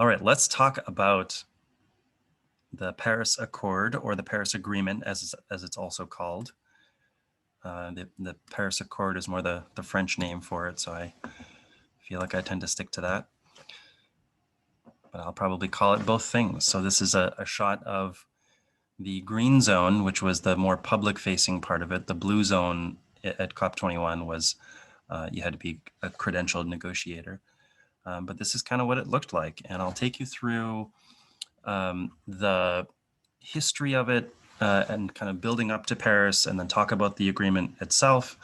All right, let's talk about the Paris Accord, or the Paris Agreement, as it's also called. The Paris Accord is more the French name for it, so I feel like I tend to stick to that. But I'll probably call it both things. So this is a shot of the green zone, which was the more public-facing part of it. The blue zone at COP21 was you had to be a credentialed negotiator. But this is kind of what it looked like. And I'll take you through the history of it and kind of building up to Paris, and then talk about the agreement itself,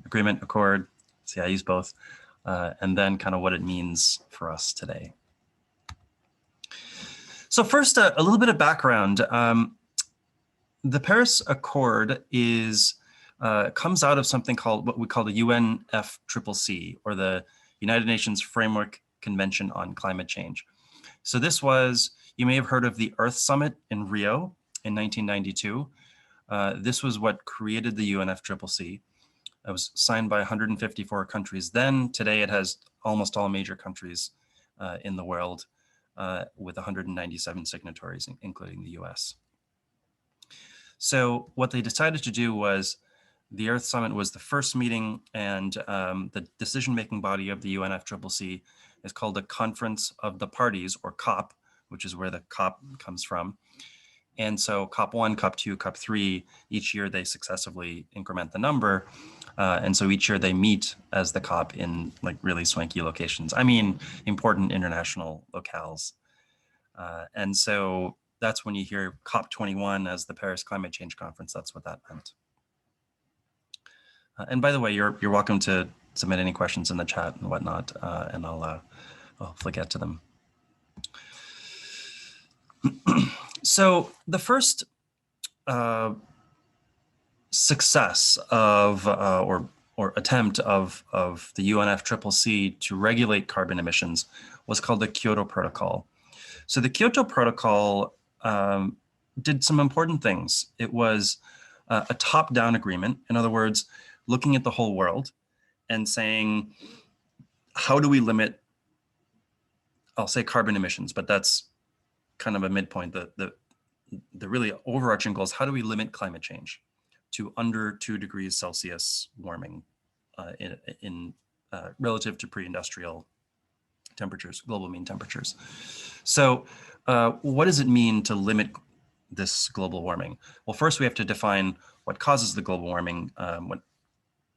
agreement, accord. See, I use both. And then kind of what it means for us today. So first, a little bit of background. The Paris Accord comes out of something called what we call the UNFCCC, or the United Nations Framework Convention on Climate Change. So this was, you may have heard of the Earth Summit in Rio in 1992. This was what created the UNFCCC. It was signed by 154 countries then. Today it has almost all major countries in the world with 197 signatories, including the US. So what they decided to do was, the Earth Summit was the first meeting, and the decision-making body of the UNFCCC is called the Conference of the Parties, or COP, which is where the COP comes from. And so COP1, COP2, COP3, each year they successively increment the number. And so each year they meet as the COP in like really swanky locations. I mean, important international locales. And so that's when you hear COP21 as the Paris Climate Change Conference. That's what that meant. And by the way, you're welcome to submit any questions in the chat and whatnot, and I'll hopefully get to them. So the first success of or attempt of the UNFCCC to regulate carbon emissions was called the Kyoto Protocol. So the Kyoto Protocol did some important things. It was a top-down agreement. In other words, looking at the whole world and saying, how do we limit, I'll say carbon emissions, but that's kind of a midpoint. The really overarching goal is, how do we limit climate change to under 2 degrees Celsius warming in relative to pre-industrial temperatures, global mean temperatures. So what does it mean to limit this global warming? Well, first we have to define what causes the global warming, what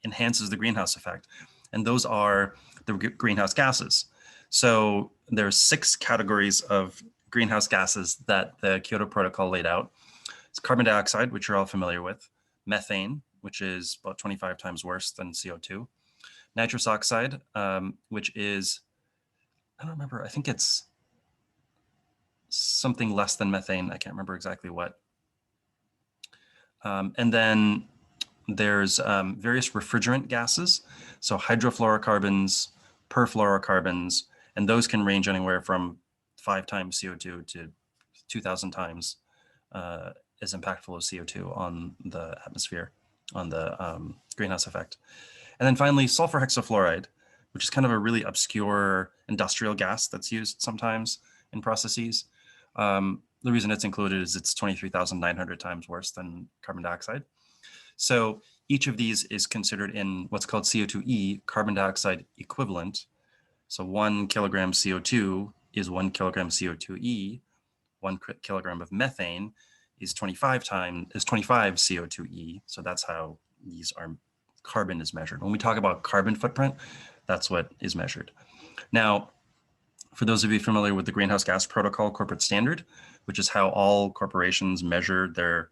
enhances the greenhouse effect. And those are the greenhouse gases. So there's 6 categories of greenhouse gases that the Kyoto Protocol laid out. It's carbon dioxide, which you're all familiar with, methane, which is about 25 times worse than CO2, nitrous oxide, which is, I don't remember, I think it's something less than methane. I can't remember exactly what. And then there's various refrigerant gases, so hydrofluorocarbons, perfluorocarbons, and those can range anywhere from 5 times CO2 to 2,000 times as impactful as CO2 on the atmosphere, on the greenhouse effect. And then finally, sulfur hexafluoride, which is kind of a really obscure industrial gas that's used sometimes in processes. The reason it's included is it's 23,900 times worse than carbon dioxide. So each of these is considered in what's called CO2e, carbon dioxide equivalent. So 1 kilogram CO2 is 1 kilogram CO2e. 1 kilogram of methane is 25 CO2e. So that's how these are, carbon is measured. When we talk about carbon footprint, that's what is measured. Now, for those of you familiar with the Greenhouse Gas Protocol corporate standard, which is how all corporations measure their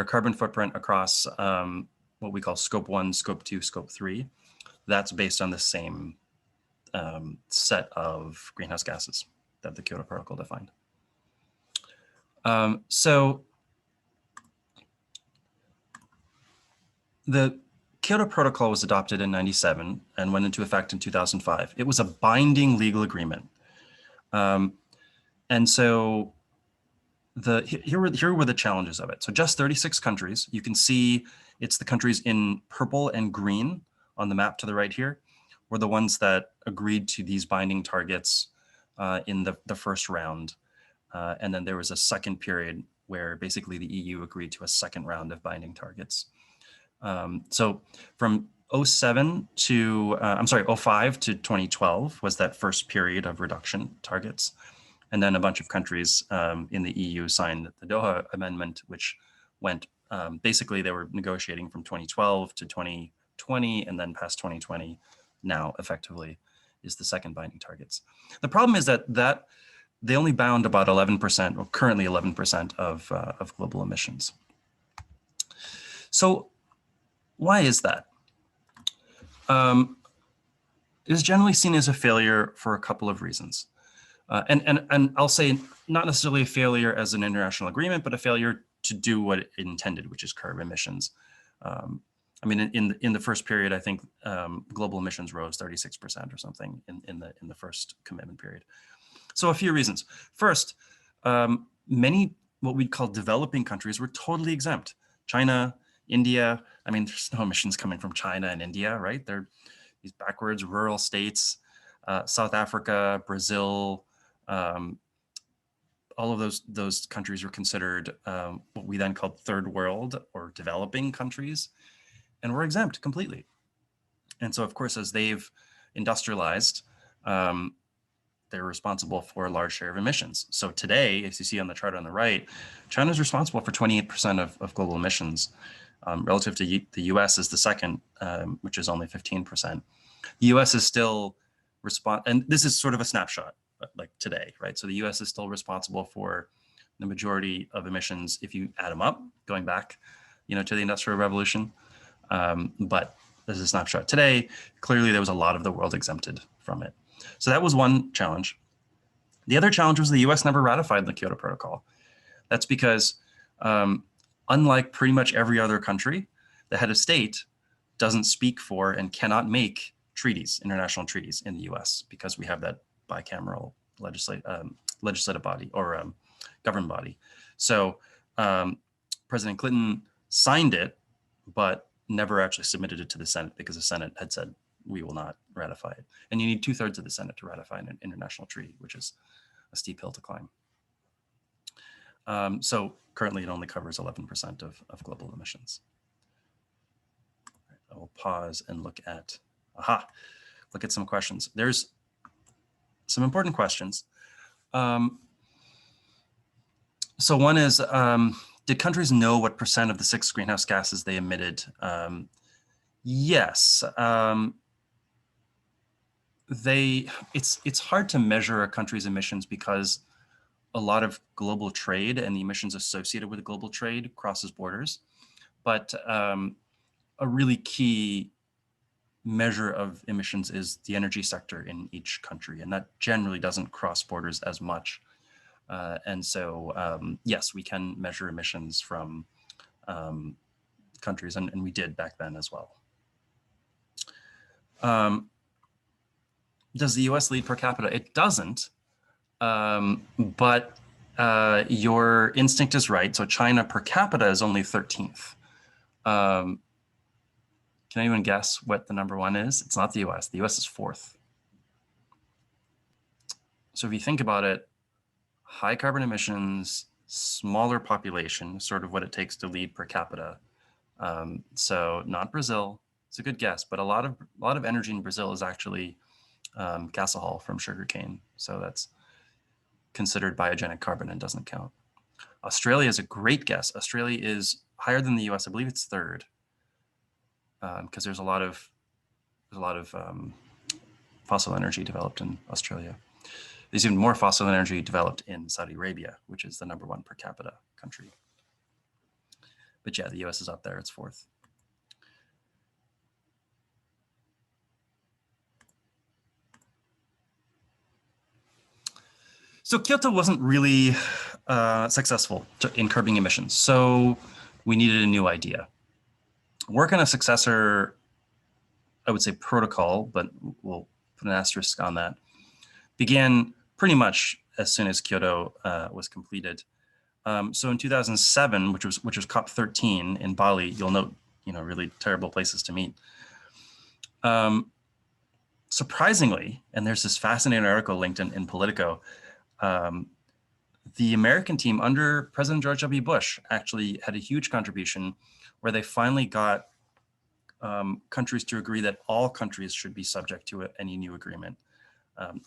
carbon footprint across what we call scope 1, scope 2, scope 3. That's based on the same set of greenhouse gases that the Kyoto Protocol defined. So the Kyoto Protocol was adopted in '97 and went into effect in 2005. It was a binding legal agreement. And so here were the challenges of it. So just 36 countries. You can see it's the countries in purple and green on the map to the right here were the ones that agreed to these binding targets in the first round. And then there was a second period where basically the EU agreed to a second round of binding targets. So from 07 to, I'm sorry, 05 to 2012 was that first period of reduction targets. And then a bunch of countries in the EU signed the Doha Amendment, which went, basically they were negotiating from 2012 to 2020 and then past 2020 now effectively is the second binding targets. The problem is that they only bound about 11%, or currently 11% of global emissions. So why is that? It is generally seen as a failure for a couple of reasons. And I'll say not necessarily a failure as an international agreement, but a failure to do what it intended, which is curb emissions. I mean, in the first period, I think global emissions rose 36% or something in the first commitment period. So a few reasons. First, many what we'd call developing countries were totally exempt. China, India, I mean, there's no emissions coming from China and India, right? They're these backwards rural states, South Africa, Brazil, all of those countries were considered what we then called third world or developing countries, and were exempt completely. And so, of course, as they've industrialized, they're responsible for a large share of emissions. So today, as you see on the chart on the right, China is responsible for 28% of global emissions, relative to the US is the second, which is only 15%. The US is still and this is sort of a snapshot, like today, right? So the US is still responsible for the majority of emissions if you add them up, going back, to the Industrial Revolution. But this is a snapshot today. Clearly, there was a lot of the world exempted from it. So that was one challenge. The other challenge was the US never ratified the Kyoto Protocol. That's because unlike pretty much every other country, the head of state doesn't speak for and cannot make treaties, international treaties in the US, because we have that bicameral legislative body or government body. So President Clinton signed it, but never actually submitted it to the Senate because the Senate had said, we will not ratify it. And you need 2/3 of the Senate to ratify an international treaty, which is a steep hill to climb. So currently it only covers 11% of global emissions. I will pause and look at some questions. There's some important questions. So one is, did countries know what % of the 6 greenhouse gases they emitted? Yes. It's hard to measure a country's emissions because a lot of global trade and the emissions associated with global trade crosses borders. But a really key measure of emissions is the energy sector in each country, and that generally doesn't cross borders as much. And so, yes, we can measure emissions from countries, and we did back then as well. Does the US lead per capita? It doesn't, but your instinct is right. So China per capita is only 13th. Can anyone guess what the number 1 is? It's not the US. The US is 4th. So if you think about it, high carbon emissions, smaller population, sort of what it takes to lead per capita. So not Brazil. It's a good guess, but a lot of energy in Brazil is actually gasohol from sugarcane. So that's considered biogenic carbon and doesn't count. Australia is a great guess. Australia is higher than the US. I believe it's 3rd, because there's a lot of fossil energy developed in Australia. There's even more fossil energy developed in Saudi Arabia, which is the number 1 per capita country. But yeah, the US is up there. It's 4th. So Kyoto wasn't really successful in curbing emissions. So we needed a new idea. Work on a successor, I would say protocol, but we'll put an asterisk on that, began pretty much as soon as Kyoto was completed. So in 2007, which was COP13 in Bali, you'll note, really terrible places to meet. Surprisingly, and there's this fascinating article linked in Politico, the American team under President George W. Bush actually had a huge contribution where they finally got countries to agree that all countries should be subject to any new agreement.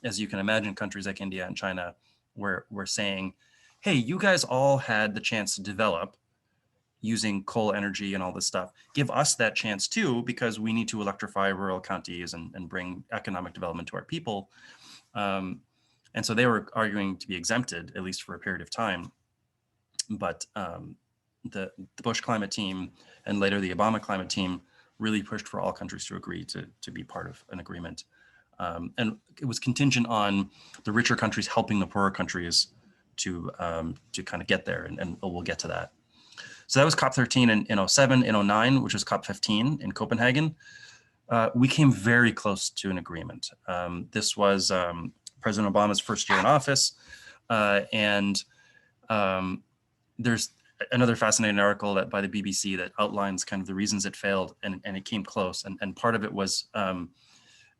As you can imagine, countries like India and China were saying, hey, you guys all had the chance to develop using coal energy and all this stuff. Give us that chance too, because we need to electrify rural counties and bring economic development to our people. And so they were arguing to be exempted, at least for a period of time. But the Bush climate team and later the Obama climate team really pushed for all countries to agree to be part of an agreement. And it was contingent on the richer countries helping the poorer countries to kind of get there, and we'll get to that. So that was COP13 in 07, in 09, which was COP15 in Copenhagen. We came very close to an agreement. This was President Obama's first year in office. And there's another fascinating article by the BBC that outlines kind of the reasons it failed, and it came close. And part of it was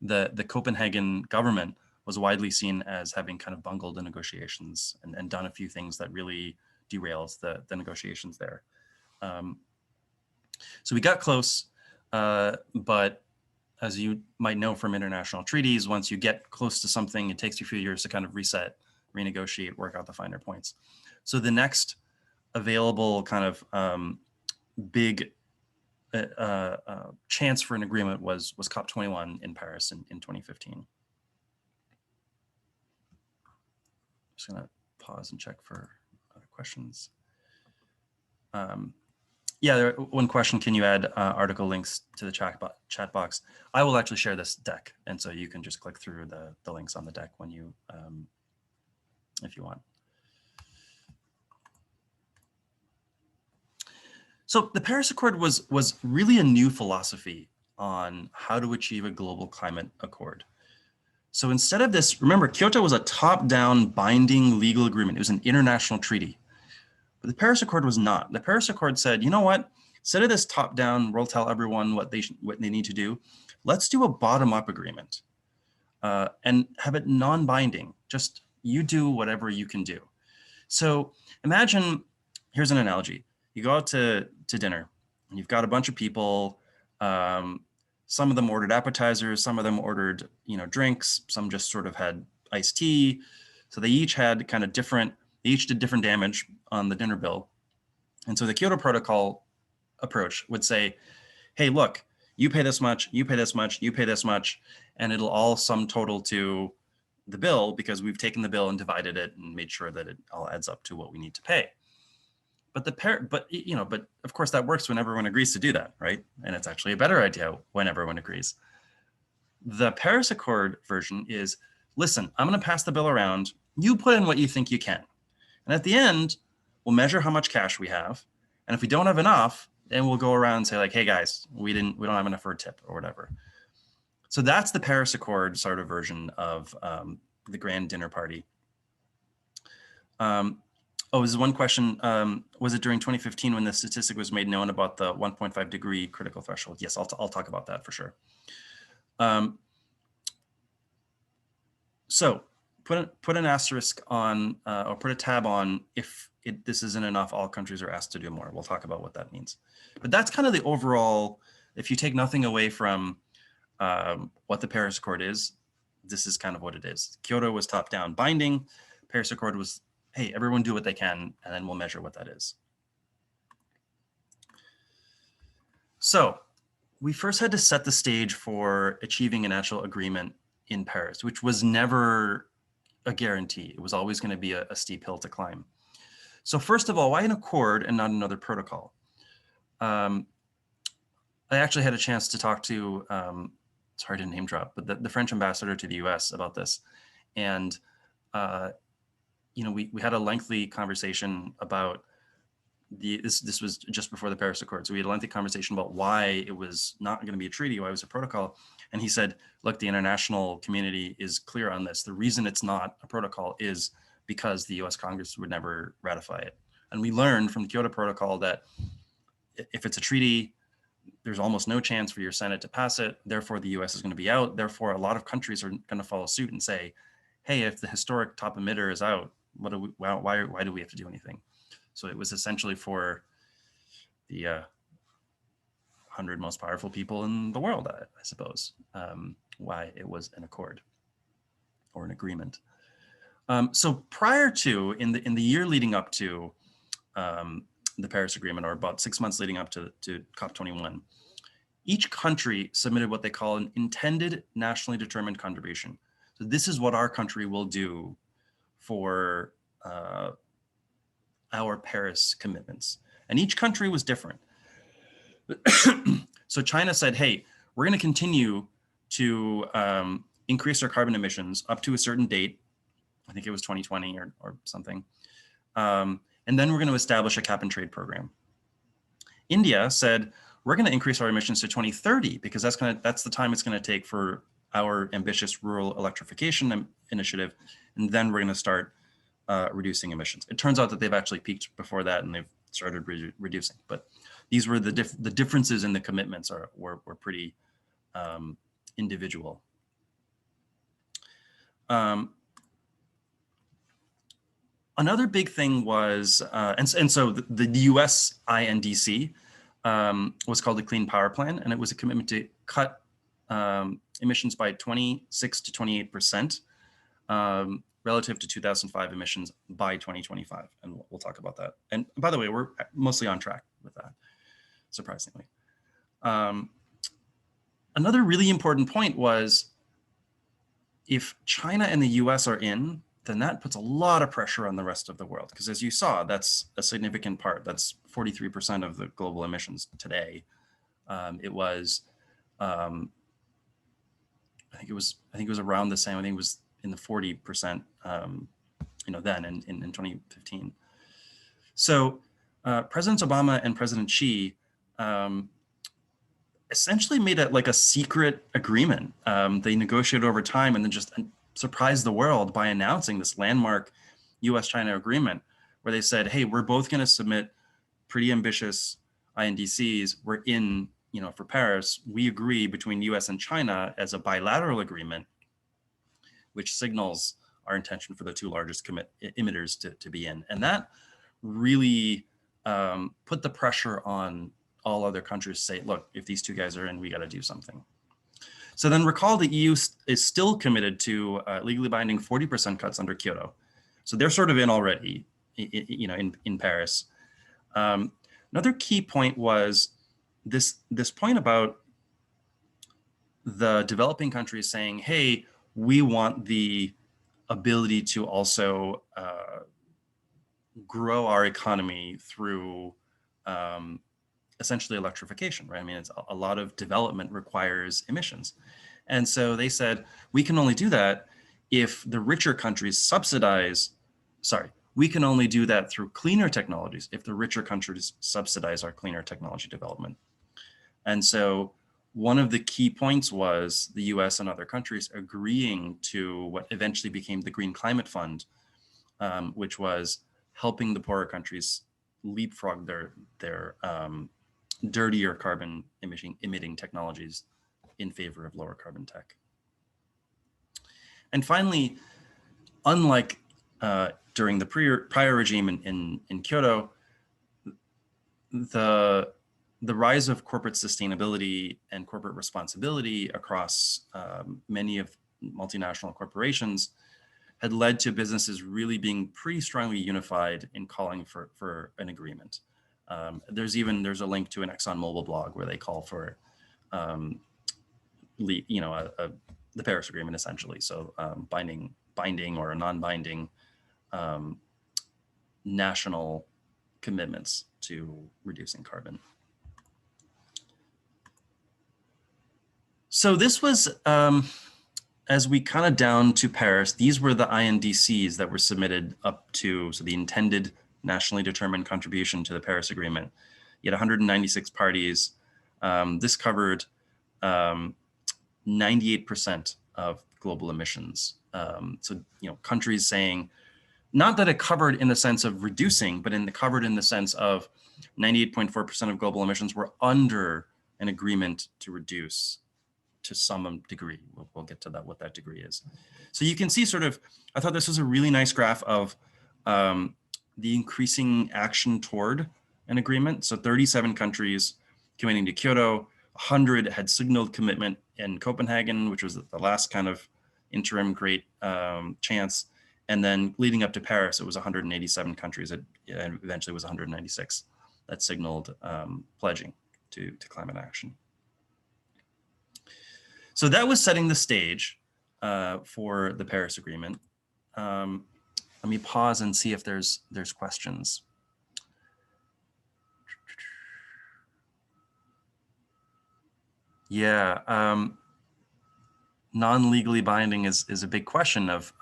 the Copenhagen government was widely seen as having kind of bungled the negotiations and done a few things that really derails the negotiations there. So we got close, but as you might know from international treaties, once you get close to something, it takes you a few years to kind of reset, renegotiate, work out the finer points. So the next available kind of big chance for an agreement was COP21 in Paris in 2015. Just gonna pause and check for other questions. Yeah, one question, can you add article links to the chat box? I will actually share this deck, and so you can just click through the links on the deck when you, if you want. So the Paris Accord was really a new philosophy on how to achieve a global climate accord. So instead of this, remember, Kyoto was a top-down binding legal agreement. It was an international treaty. But the Paris Accord was not. The Paris Accord said, you know what? Instead of this top-down, we'll tell everyone what they need to do. Let's do a bottom-up agreement and have it non-binding. Just you do whatever you can do. So imagine, here's an analogy. You go out to dinner, and you've got a bunch of people. Some of them ordered appetizers, some of them ordered, drinks. Some just sort of had iced tea. So they each had kind of different. They each did different damage on the dinner bill. And so the Kyoto Protocol approach would say, hey, look, you pay this much, you pay this much, you pay this much, and it'll all sum total to the bill because we've taken the bill and divided it and made sure that it all adds up to what we need to pay. But but of course that works when everyone agrees to do that, right? And it's actually a better idea when everyone agrees. The Paris Accord version is, listen, I'm going to pass the bill around. You put in what you think you can. And at the end, we'll measure how much cash we have. And if we don't have enough, then we'll go around and say like, hey guys, we don't have enough for a tip or whatever. So that's the Paris Accord sort of version of the grand dinner party. This is one question. Was it during 2015 when the statistic was made known about the 1.5 degree critical threshold? Yes, I'll talk about that for sure. So put an asterisk on, or put a tab on if this isn't enough, all countries are asked to do more. We'll talk about what that means. But that's kind of the overall, if you take nothing away from what the Paris Accord is, this is kind of what it is. Kyoto was top-down binding. Paris Accord was, hey, everyone do what they can, and then we'll measure what that is. So we first had to set the stage for achieving an actual agreement in Paris, which was never a guarantee. It was always going to be a steep hill to climb. So first of all, why an accord and not another protocol? I actually had a chance to talk to, sorry to name drop, but the French ambassador to the US about this. And we had a lengthy conversation about this was just before the Paris Accord. So we had a lengthy conversation about why it was not going to be a treaty, why it was a protocol. And he said, look, the international community is clear on this. The reason it's not a protocol is because the US Congress would never ratify it. And we learned from the Kyoto Protocol that if it's a treaty, there's almost no chance for your Senate to pass it. Therefore, the US is going to be out. Therefore, a lot of countries are going to follow suit and say, hey, if the historic top emitter is out, why do we have to do anything? So it was essentially for the 100 most powerful people in the world, I suppose, why it was an accord or an agreement. So prior to, in the year leading up to the Paris Agreement, or about 6 months leading up to COP21, each country submitted what they call an intended nationally determined contribution. So this is what our country will do for our Paris commitments. And each country was different. So China said, hey, we're going to continue to increase our carbon emissions up to a certain date. I think it was 2020 or something. And then we're going to establish a cap and trade program. India said, we're going to increase our emissions to 2030 because that's the time it's going to take for our ambitious rural electrification initiative. And then we're going to start reducing emissions. It turns out that they've actually peaked before that and they've started reducing. But these were the differences in the commitments were pretty individual. Another big thing was, and so the US INDC was called the Clean Power Plan, and it was a commitment to cut emissions by 26 to 28% relative to 2005 emissions by 2025. And we'll talk about that. And by the way, we're mostly on track with that, surprisingly. Another really important point was, if China and the US are in, then that puts a lot of pressure on the rest of the world. Because as you saw, that's a significant part. That's 43% of the global emissions today. It was, I think it was around the same. I think it was in the 40%, then in 2015. So President Obama and President Xi essentially made it like a secret agreement. They negotiated over time and then just surprised the world by announcing this landmark US-China agreement, where they said, hey, we're both going to submit pretty ambitious INDCs. We're in, for Paris. We agree between US and China as a bilateral agreement, which signals our intention for the two largest emitters to be in. And that really put the pressure on all other countries to say, look, if these two guys are in, we got to do something. So then recall the EU is still committed to legally binding 40% cuts under Kyoto. So they're sort of in already, in Paris. Another key point was this point about the developing countries saying, hey, we want the ability to also grow our economy through essentially electrification, right? I mean, it's a lot of development requires emissions. And so they said, we can only do that if the richer countries we can only do that through cleaner technologies if the richer countries subsidize our cleaner technology development. And so one of the key points was the US and other countries agreeing to what eventually became the Green Climate Fund, which was helping the poorer countries leapfrog their dirtier carbon emitting technologies in favor of lower carbon tech. And finally, unlike during the prior regime in Kyoto, the rise of corporate sustainability and corporate responsibility across many of multinational corporations had led to businesses really being pretty strongly unified in calling for an agreement. There's a link to an ExxonMobil blog where they call for the Paris Agreement, essentially. So binding or a non-binding national commitments to reducing carbon. So this was, as we kind of down to Paris, these were the INDCs that were submitted up to, so the intended nationally determined contribution to the Paris Agreement. You had 196 parties. This covered 98% of global emissions. So, countries saying, not that it covered in the sense of reducing, but covered in the sense of 98.4% of global emissions were under an agreement to reduce to some degree. We'll get to that, what that degree is. So you can see sort of, I thought this was a really nice graph of the increasing action toward an agreement. So 37 countries committing to Kyoto, 100 had signaled commitment in Copenhagen, which was the last kind of interim great chance. And then leading up to Paris, it was 187 countries, and eventually it was 196 that signaled pledging to climate action. So that was setting the stage for the Paris Agreement. Let me pause and see if there's questions. Yeah, non-legally binding is a big question of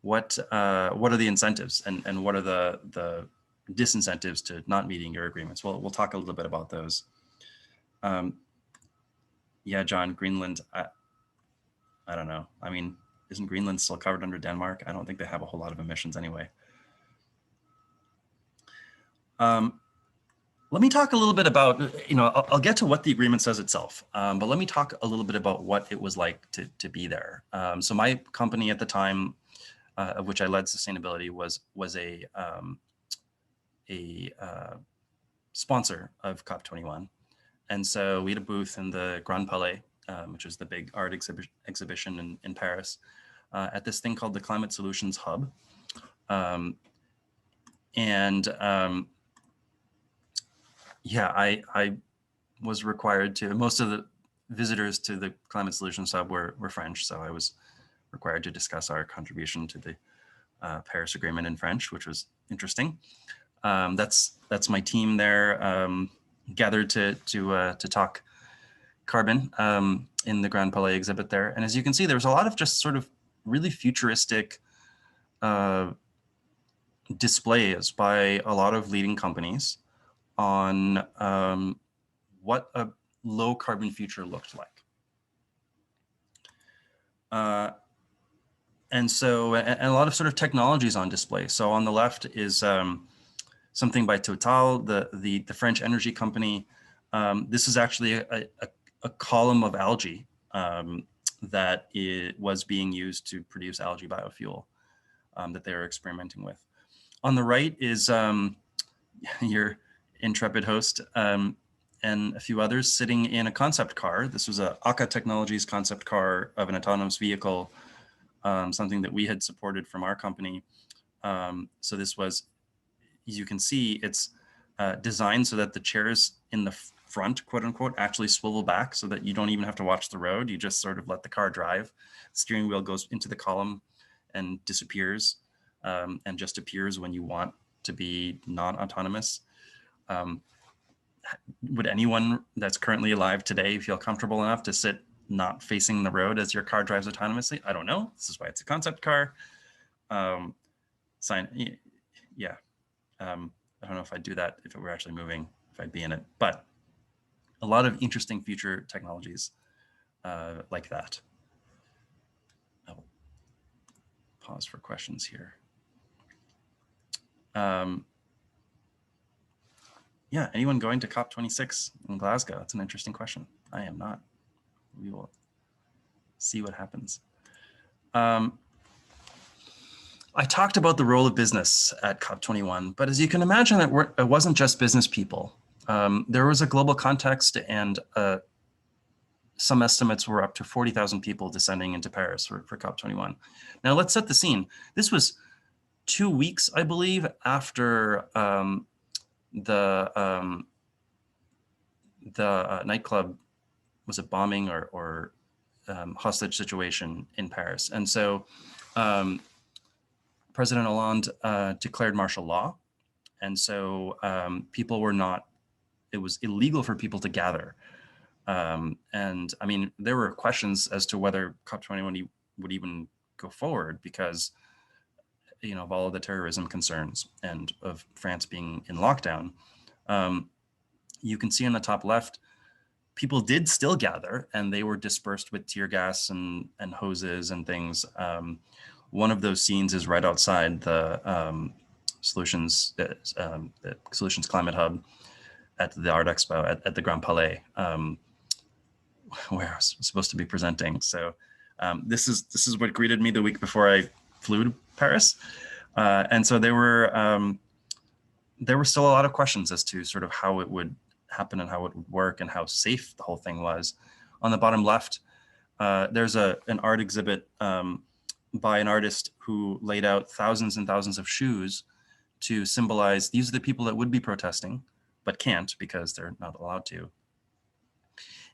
what are the incentives and what are the disincentives to not meeting your agreements. We'll talk a little bit about those. Yeah, John, Greenland, I don't know. I mean, isn't Greenland still covered under Denmark? I don't think they have a whole lot of emissions anyway. Let me talk a little bit about, I'll get to what the agreement says itself, but let me talk a little bit about what it was like to be there. So my company at the time, of which I led sustainability, was a sponsor of COP21. And so we had a booth in the Grand Palais, which is the big art exhibition in Paris, at this thing called the Climate Solutions Hub. Yeah, I was required to, most of the visitors to the Climate Solutions Hub were French, so I was required to discuss our contribution to the Paris Agreement in French, which was interesting. That's my team there, gathered to talk carbon in the Grand Palais exhibit there. And as you can see, there was a lot of just sort of really futuristic displays by a lot of leading companies on what a low carbon future looked like. And a lot of sort of technologies on display. So on the left is something by Total, the French energy company. This is actually a column of algae that was being used to produce algae biofuel that they were experimenting with. On the right is your intrepid host and a few others sitting in a concept car. This was a Akka Technologies concept car of an autonomous vehicle, something that we had supported from our company. So this was, as you can see, it's designed so that the chairs in the front, quote unquote, actually swivel back so that you don't even have to watch the road. You just sort of let the car drive. The steering wheel goes into the column and disappears and just appears when you want to be non-autonomous. Would anyone that's currently alive today feel comfortable enough to sit not facing the road as your car drives autonomously? I don't know. This is why it's a concept car. Yeah. I don't know if I'd do that if it were actually moving, if I'd be in it, but a lot of interesting future technologies like that. I'll pause for questions here. Yeah, anyone going to COP26 in Glasgow? That's an interesting question. I am not. We will see what happens. I talked about the role of business at COP21, but as you can imagine, it wasn't just business people. There was a global context, and some estimates were up to 40,000 people descending into Paris for COP21. Now let's set the scene. This was 2 weeks, I believe, after the nightclub, was a bombing or hostage situation in Paris. And so President Hollande declared martial law. And so people were not, it was illegal for people to gather. And I mean, there were questions as to whether COP21 would even go forward because, of all of the terrorism concerns and of France being in lockdown. You can see on the top left, people did still gather, and they were dispersed with tear gas and hoses and things. One of those scenes is right outside the Solutions Climate Hub. at the Art Expo at the Grand Palais, where I was supposed to be presenting. So this is what greeted me the week before I flew to Paris, and so there were still a lot of questions as to sort of how it would happen and how it would work and how safe the whole thing was. On the bottom left, there's an art exhibit by an artist who laid out thousands and thousands of shoes to symbolize these are the people that would be protesting, but can't because they're not allowed to.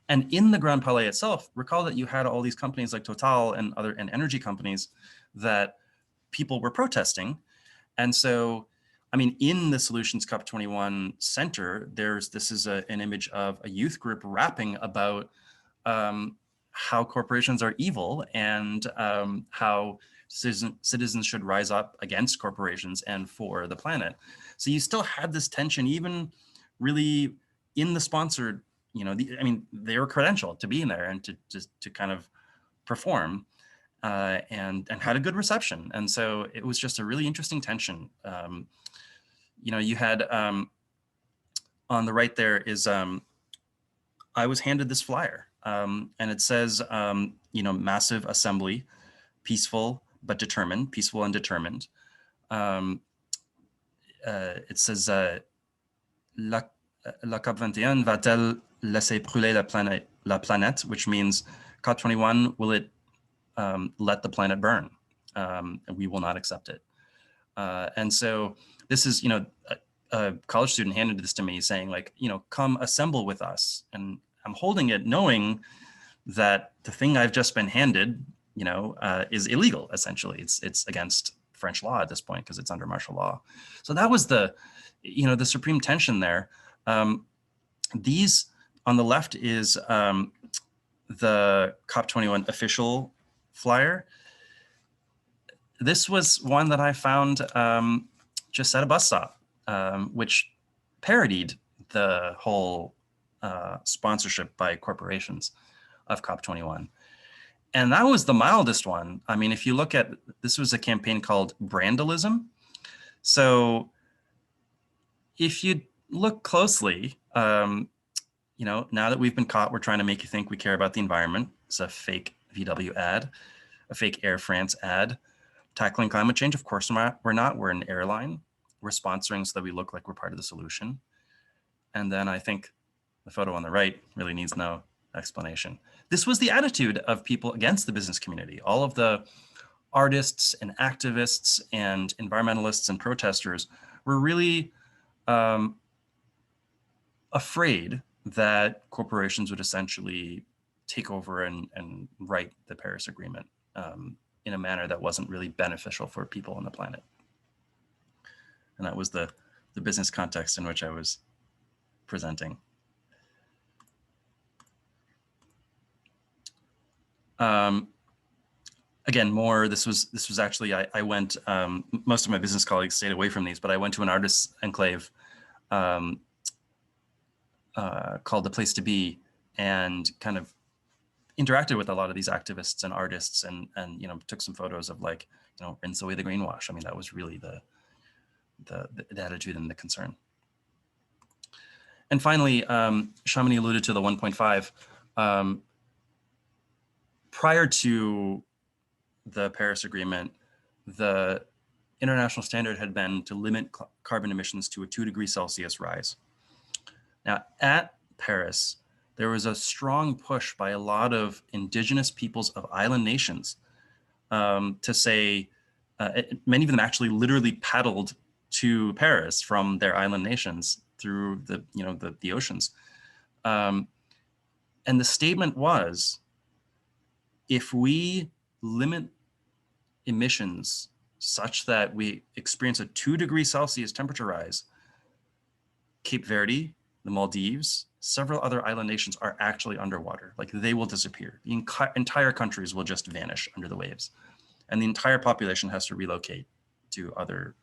And in the Grand Palais itself, recall that you had all these companies like Total and other energy companies that people were protesting. And so, I mean, in the Solutions Cup 21 Center, this is an image of a youth group rapping about how corporations are evil and how citizens should rise up against corporations and for the planet. So you still had this tension, even really in the sponsored, I mean, they were credentialed to be in there and to kind of perform and had a good reception. And so it was just a really interesting tension. You had on the right there is I was handed this flyer and it says, massive assembly, peaceful but determined, peaceful and determined. It says, la COP 21 va-t-elle laisser brûler la planète, which means COP 21, will it let the planet burn? And we will not accept it. And so this is, a college student handed this to me saying like, come assemble with us. And I'm holding it knowing that the thing I've just been handed, is illegal, essentially. It's against French law at this point because it's under martial law. So that was the supreme tension there. These on the left is the COP21 official flyer. This was one that I found just at a bus stop, which parodied the whole sponsorship by corporations of COP21. And that was the mildest one. I mean, if you look at, this was a campaign called Brandalism. So if you look closely, now that we've been caught, we're trying to make you think we care about the environment. It's a fake VW ad, a fake Air France ad. Tackling climate change, of course we're not. We're an airline. We're sponsoring so that we look like we're part of the solution. And then I think the photo on the right really needs no explanation. This was the attitude of people against the business community. All of the artists and activists and environmentalists and protesters were really afraid that corporations would essentially take over and write the Paris Agreement in a manner that wasn't really beneficial for people on the planet. And that was the business context in which I was presenting. Again, more, this was actually, I went, most of my business colleagues stayed away from these, but I went to an artist's enclave called The Place to Be and kind of interacted with a lot of these activists and artists and took some photos of like, rinse away the greenwash. I mean, that was really the attitude and the concern. And finally, Shamini alluded to the 1.5. Prior to the Paris Agreement, the international standard had been to limit carbon emissions to a 2°C rise. Now, at Paris, there was a strong push by a lot of indigenous peoples of island nations to say, many of them actually literally paddled to Paris from their island nations through the oceans. And the statement was, if we limit emissions such that we experience a 2°C temperature rise, Cape Verde, the Maldives, several other island nations are actually underwater. Like, they will disappear. The entire countries will just vanish under the waves. And the entire population has to relocate to other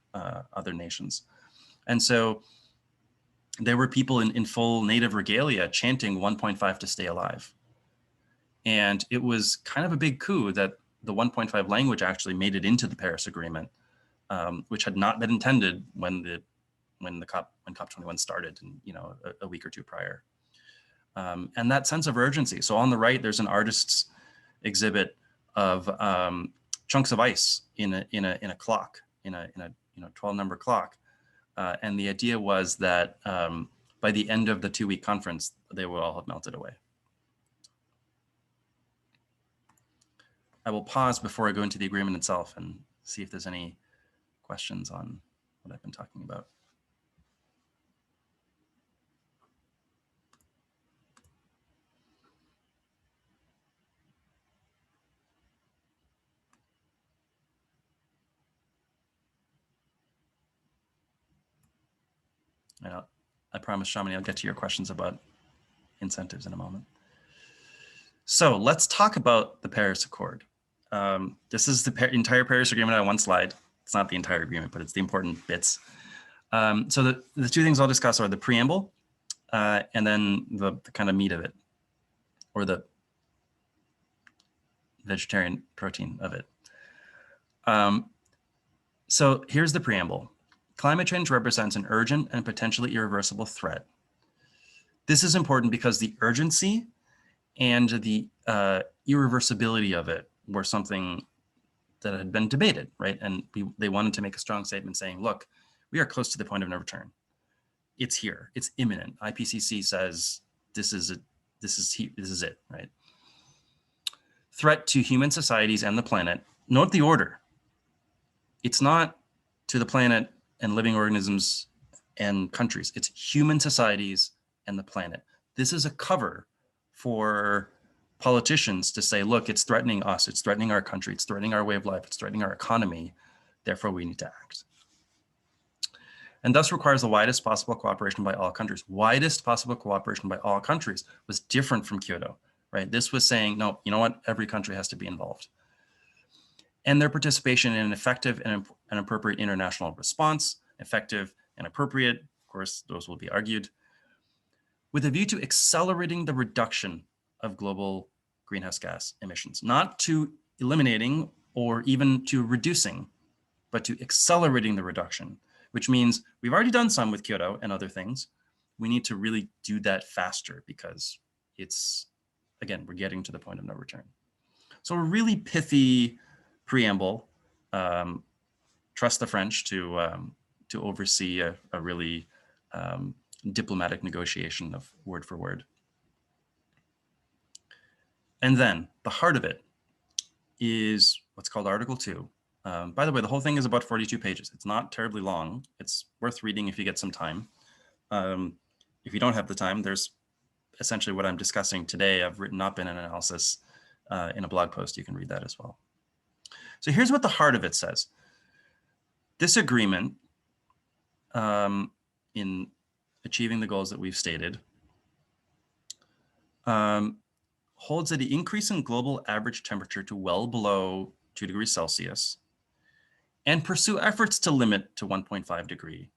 nations. And so there were people in full native regalia chanting 1.5 to stay alive. And it was kind of a big coup that the 1.5 language actually made it into the Paris Agreement, which had not been intended when the when COP21 started, and a week or two prior. And that sense of urgency. So on the right, there's an artist's exhibit of chunks of ice in a clock, in a 12-number clock, and the idea was that by the end of the 2-week conference, they will all have melted away. I will pause before I go into the agreement itself and see if there's any questions on what I've been talking about. I promise, Shamini, I'll get to your questions about incentives in a moment. So let's talk about the Paris Accord. This is the entire Paris Agreement on one slide. It's not the entire agreement, but it's the important bits. So the two things I'll discuss are the preamble and then the kind of meat of it, or the vegetarian protein of it. So here's the preamble. Climate change represents an urgent and potentially irreversible threat. This is important because the urgency and the irreversibility of it were something that had been debated, right? And they wanted to make a strong statement saying, look, we are close to the point of no return. It's here, it's imminent. IPCC says this is it, right? Threat to human societies and the planet. Note the order. It's not to the planet and living organisms and countries. It's human societies and the planet. This is a cover for politicians to say, look, it's threatening us, it's threatening our country, it's threatening our way of life, it's threatening our economy, therefore we need to act. And thus requires the widest possible cooperation by all countries. Widest possible cooperation by all countries was different from Kyoto, right? This was saying, no, you know what, every country has to be involved. And their participation in an effective and appropriate international response, effective and appropriate, of course, those will be argued, with a view to accelerating the reduction of global greenhouse gas emissions, not to eliminating or even to reducing, but to accelerating the reduction, which means we've already done some with Kyoto and other things. We need to really do that faster because it's, again, we're getting to the point of no return. So a really pithy preamble. Trust the French to oversee a really diplomatic negotiation of word for word. And then the heart of it is what's called Article 2. By the way, the whole thing is about 42 pages. It's not terribly long. It's worth reading if you get some time. If you don't have the time, there's essentially what I'm discussing today. I've written up in an analysis in a blog post. You can read that as well. So here's what the heart of it says. This agreement in achieving the goals that we've stated holds that the increase in global average temperature to well below 2 degrees Celsius and pursue efforts to limit to 1.5 degree.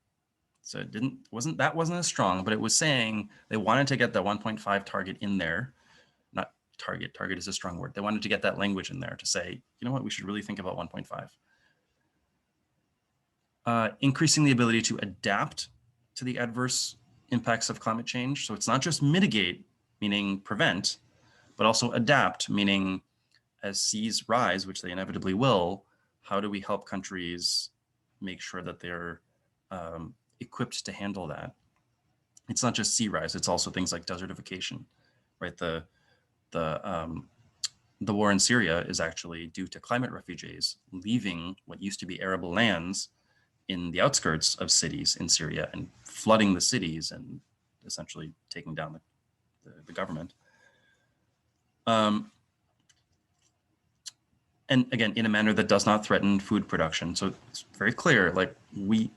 So it wasn't as strong, but it was saying they wanted to get the 1.5 target in there. Not target is a strong word. They wanted to get that language in there to say, you know what, we should really think about 1.5. Increasing the ability to adapt to the adverse impacts of climate change. So it's not just mitigate, meaning prevent, but also adapt, meaning as seas rise, which they inevitably will, how do we help countries make sure that they're equipped to handle that? It's not just sea rise, it's also things like desertification, right? The war in Syria is actually due to climate refugees leaving what used to be arable lands in the outskirts of cities in Syria and flooding the cities and essentially taking down the government. And again, in a manner that does not threaten food production. So it's very clear, like we,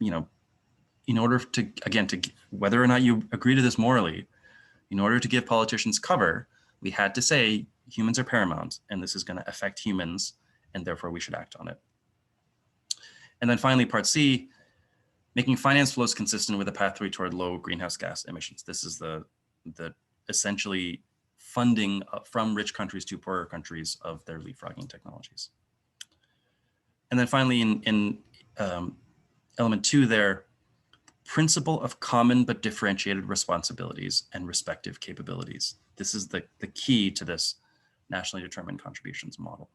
in order to, again, to whether or not you agree to this morally, in order to give politicians cover, we had to say humans are paramount and this is going to affect humans and therefore we should act on it. And then finally, part C, making finance flows consistent with a pathway toward low greenhouse gas emissions. This is the essentially funding from rich countries to poorer countries of their leapfrogging technologies. And then finally, in element 2 there, principle of common but differentiated responsibilities and respective capabilities. This is the key to this nationally determined contributions model.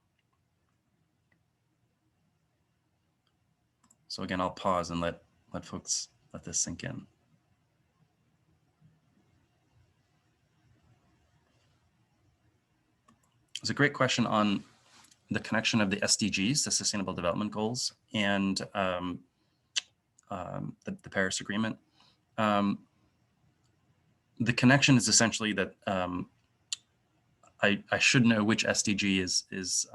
So again, I'll pause and let folks let this sink in. There's a great question on the connection of the SDGs, the Sustainable Development Goals, and the Paris Agreement. The connection is essentially that I should know which SDG is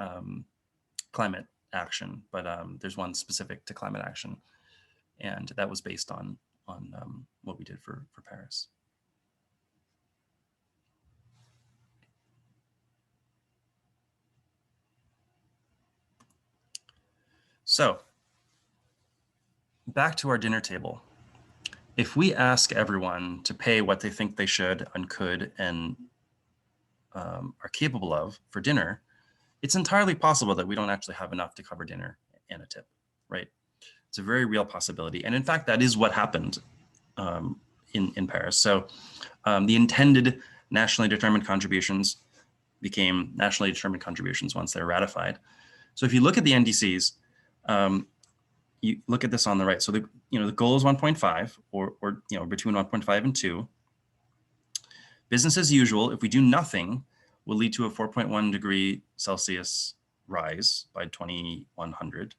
climate action, but there's one specific to climate action, and that was based on what we did for Paris. So back to our dinner table. If we ask everyone to pay what they think they should and could and are capable of for dinner, it's entirely possible that we don't actually have enough to cover dinner and a tip, right? It's a very real possibility. And in fact, that is what happened in Paris. So the intended nationally determined contributions became nationally determined contributions once they're ratified. So if you look at the NDCs, you look at this on the right. So the goal is 1.5 or between 1.5 and 2. Business as usual, if we do nothing, will lead to a 4.1 degree Celsius rise by 2100.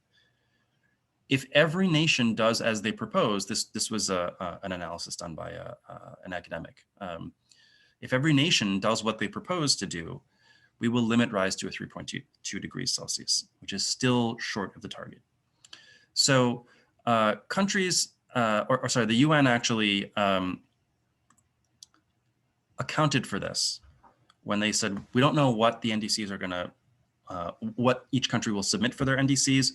If every nation does as they propose, this was an analysis done by an academic. If every nation does what they propose to do, we will limit rise to a 3.2 degrees Celsius, which is still short of the target. So countries, the UN actually accounted for this when they said, we don't know what the NDCs are gonna, what each country will submit for their NDCs,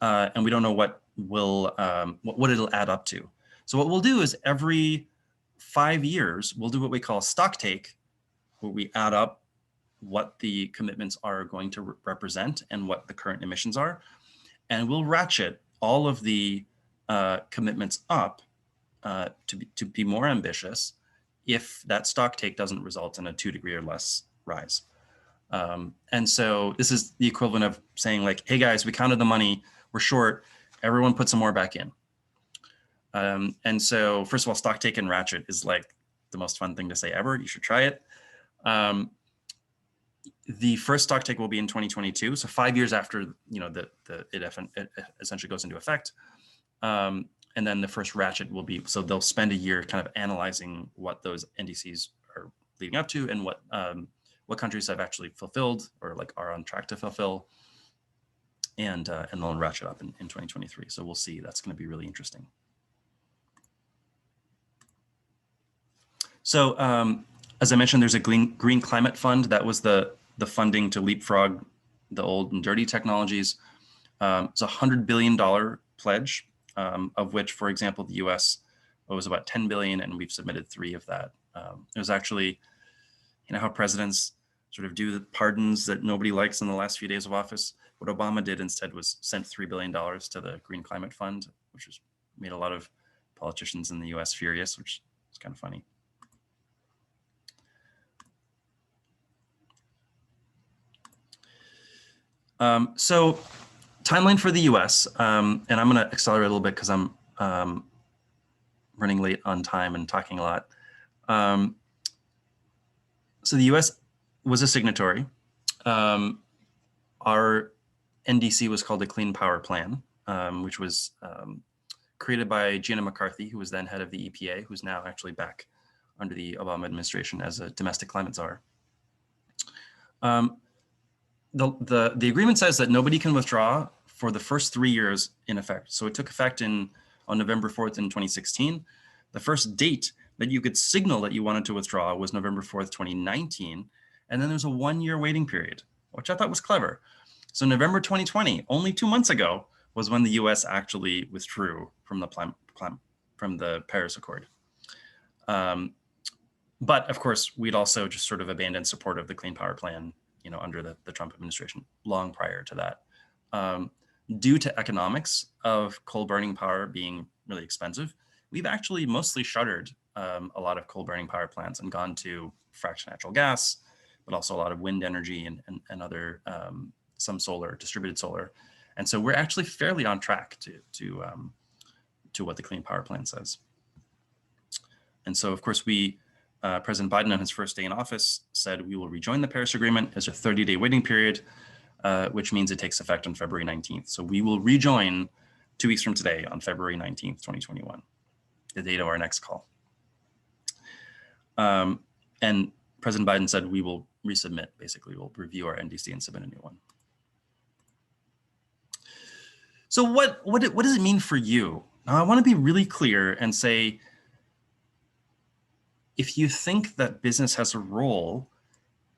and we don't know what it'll add up to. So what we'll do is every 5 years, we'll do what we call stock take, where we add up what the commitments are going to represent and what the current emissions are. And we'll ratchet all of the commitments up to be more ambitious if that stock take doesn't result in a 2 degree or less rise. And so this is the equivalent of saying like, hey guys, we counted the money, we're short, everyone put some more back in. And so first of all, stock take and ratchet is like the most fun thing to say ever. You should try it. The first stock take will be in 2022, so 5 years after it essentially goes into effect. And then the first ratchet will be, so they'll spend a year kind of analyzing what those NDCs are leading up to and what countries have actually fulfilled or like are on track to fulfill, and they'll ratchet up in 2023. So we'll see. That's going to be really interesting. So as I mentioned, there's a green climate fund. That was the funding to leapfrog the old and dirty technologies. It's a $100 billion pledge, of which, for example, the US owes about 10 billion, and we've submitted 3 of that. It was actually, you know how presidents sort of do the pardons that nobody likes in the last few days of office? What Obama did instead was sent $3 billion to the Green Climate Fund, which has made a lot of politicians in the US furious, which is kind of funny. So timeline for the US, and I'm going to accelerate a little bit because I'm running late on time and talking a lot. So the US was a signatory. Our NDC was called the Clean Power Plan, which was created by Gina McCarthy, who was then head of the EPA, who's now actually back under the Obama administration as a domestic climate czar. The agreement says that nobody can withdraw for the first 3 years in effect. So it took effect on November 4th in 2016. The first date that you could signal that you wanted to withdraw was November 4th, 2019. And then there's a 1-year waiting period, which I thought was clever. So November 2020, only 2 months ago, was when the US actually withdrew from the Paris Accord. But of course, we'd also just sort of abandoned support of the Clean Power Plan, you know, under the Trump administration long prior to that. Due to economics of coal burning power being really expensive, we've actually mostly shuttered a lot of coal burning power plants and gone to fractional natural gas, but also a lot of wind energy and other some solar, distributed solar. And so we're actually fairly on track to what the Clean Power Plan says. And so, of course, President Biden on his first day in office said we will rejoin the Paris Agreement. There's a 30-day waiting period, which means it takes effect on February 19th. So we will rejoin 2 weeks from today on February 19th, 2021, the date of our next call. And President Biden said we will resubmit, basically, we'll review our NDC and submit a new one. So what does it mean for you? Now, I want to be really clear and say, if you think that business has a role,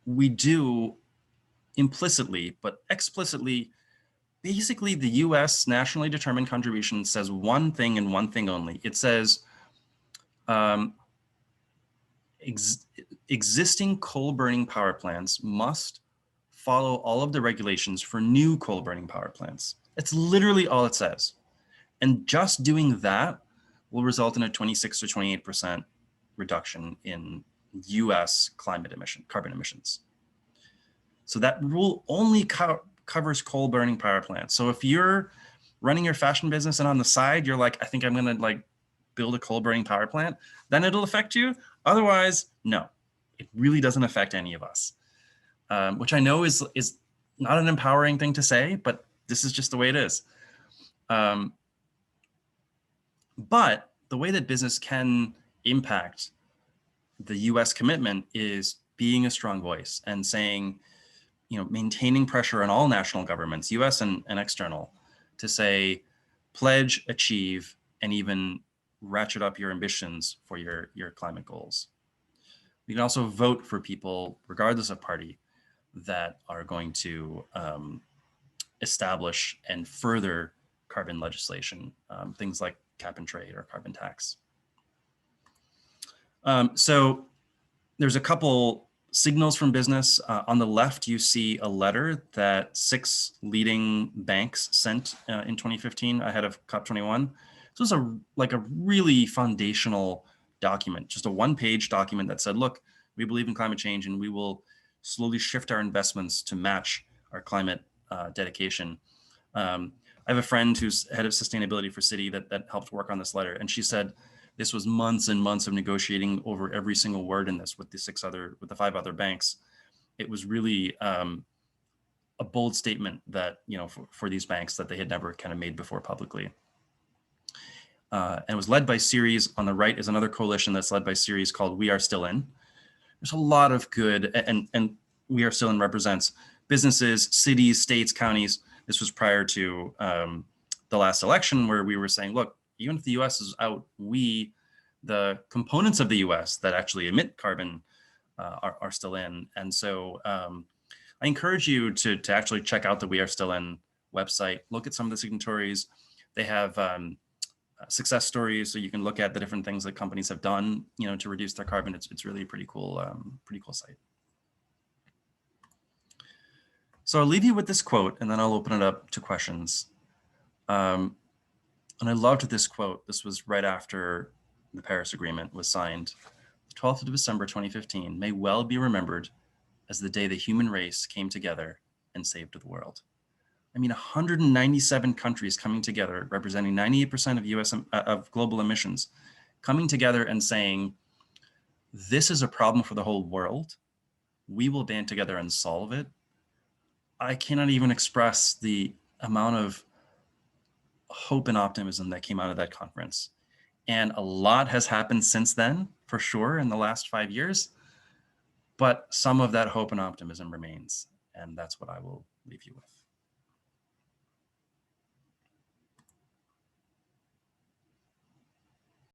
we do implicitly, but explicitly, basically the US nationally determined contribution says one thing and one thing only. It says existing coal burning power plants must follow all of the regulations for new coal burning power plants. It's literally all it says. And just doing that will result in a 26 to 28% reduction in US carbon emissions. So that rule only covers coal burning power plants. So if you're running your fashion business and on the side, you're like, I think I'm going to build a coal burning power plant, then it'll affect you. Otherwise, no, it really doesn't affect any of us, which I know is not an empowering thing to say, but this is just the way it is. But the way that business can impact the US commitment is being a strong voice and saying, maintaining pressure on all national governments, US and external, to say, pledge, achieve, and even ratchet up your ambitions for your climate goals. You can also vote for people, regardless of party, that are going to establish and further carbon legislation, things like cap and trade or carbon tax. So there's a couple signals from business. On the left, you see a letter that 6 leading banks sent in 2015 ahead of COP21. This was a really foundational document, just a one-page document that said, look, we believe in climate change and we will slowly shift our investments to match our climate dedication. I have a friend who's head of sustainability for Citi that helped work on this letter. And she said this was months and months of negotiating over every single word in this with the 5 other banks. It was really a bold statement that, for these banks that they had never kind of made before publicly. And it was led by Ceres. On the right is another coalition that's led by Ceres called We Are Still In. There's a lot of good, and We Are Still In represents businesses, cities, states, counties. This was prior to the last election where we were saying, look, even if the US is out, the components of the US that actually emit carbon are still in. And so I encourage you to actually check out the We Are Still In website, look at some of the signatories. They have success stories, so you can look at the different things that companies have done, to reduce their carbon. It's really a pretty cool site. So I'll leave you with this quote, and then I'll open it up to questions. And I loved this quote. This was right after the Paris Agreement was signed. The 12th of December, 2015 may well be remembered as the day the human race came together and saved the world. 197 countries coming together, representing 98% of global emissions, coming together and saying, this is a problem for the whole world. We will band together and solve it. I cannot even express the amount of hope and optimism that came out of that conference. And a lot has happened since then, for sure, in the last 5 years. But some of that hope and optimism remains. And that's what I will leave you with.